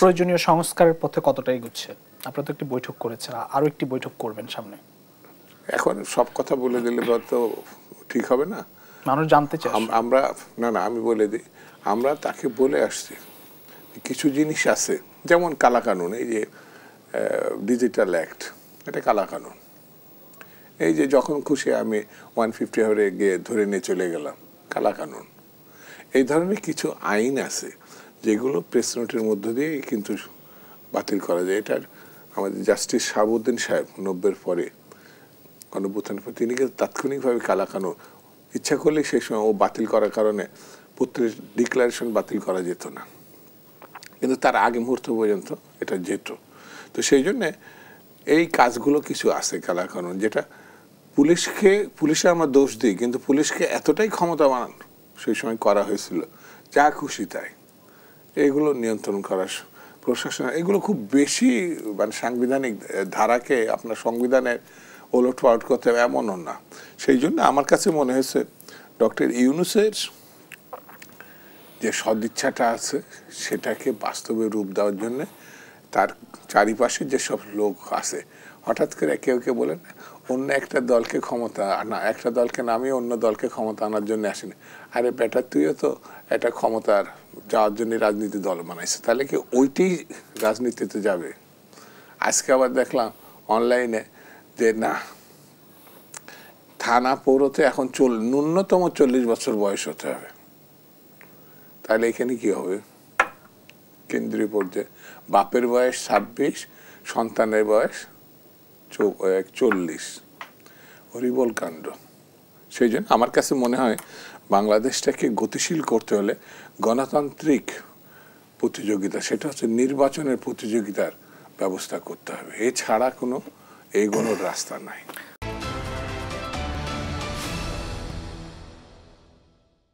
প্রয়োজনীয় সংস্কারের পথে কতটা এগুচ্ছে? আপনারা তো একটি বৈঠক করেছেন, আরো একটি বৈঠক করবেন সামনে। এখন সব কথা বলে দিলে তো ঠিক হবে না। মানুষ জানতে চায়। আমরা না আমি বলে দিই, আমরা তাকে বলে আসছি কিছু জিনিস আছে, যেমন কালাকানুন, এই যে ডিজিটাল অ্যাক্ট, এটা কালাকানুন। এই যে যখন খুশি আমি 150 হাওয়ারে গিয়ে ধরে নিয়ে চলে গেলাম, কালাকানুন। এই ধরনের কিছু আইন আছে যেগুলো প্রেস নোটের মধ্য দিয়ে কিন্তু বাতিল করা যায়। এটার আমাদের জাস্টিস শাহাবুদ্দিন সাহেব 90-এর পরে, গণঅভ্যুত্থানের পর, তিনি কিন্তু তাৎক্ষণিকভাবে কালাকানুন ইচ্ছা করলে সেই সময় ও বাতিল করার কারণে পত্রের ডিক্লারেশন বাতিল করা যেত না, কিন্তু তার আগে মুহূর্ত পর্যন্ত এটা যেত। তো সেই জন্যে এই কাজগুলো কিছু আছে কালাকানুন, যেটা পুলিশে আমরা দোষ দিই, কিন্তু পুলিশকে এতটাই ক্ষমতাবান সেই সময় করা হয়েছিল, যা খুশি তাই এগুলো নিয়ন্ত্রণ করা, প্রশাসন এগুলো খুব বেশি মানে সাংবিধানিক ধারাকে আপনার সংবিধানের ওলট পালট করতে হবে এমনও না। সেই জন্য আমার কাছে মনে হয়েছে ডক্টর ইউনূসের যে সদিচ্ছাটা আছে সেটাকে বাস্তবে রূপ দেওয়ার জন্যে তার চারিপাশে যেসব লোক আছে, হঠাৎ করে কেউ কেউ বলেন অন্য একটা দলকে ক্ষমতা না, একটা দলকে নামিয়ে অন্য দলকে ক্ষমতা আনার জন্য আসেনি। আরে বেটা, তুইও তো একটা ক্ষমতার যাওয়ার জন্য রাজনীতি দল বানাইছে, তাহলে কি ওইটি রাজনীতিতে যাবে? আজকে আবার দেখলাম অনলাইনে যে না, থানা পৌরতে এখন ন্যূনতম 40 বছর বয়স হতে হবে। তাহলে এখানে কি হবে? কেন্দ্রীয় পর্যায়ে বাপের বয়স 26, সন্তানের বয়স 40। হরিবল কাণ্ড। সেই জন্য আমার কাছে মনে হয় বাংলাদেশটাকে গতিশীল করতে হলে গণতান্ত্রিক প্রতিযোগিতা, সেটা হচ্ছে নির্বাচনের প্রতিযোগিতার ব্যবস্থা করতে হবে। এছাড়া কোনো এগোনোর রাস্তা নাই।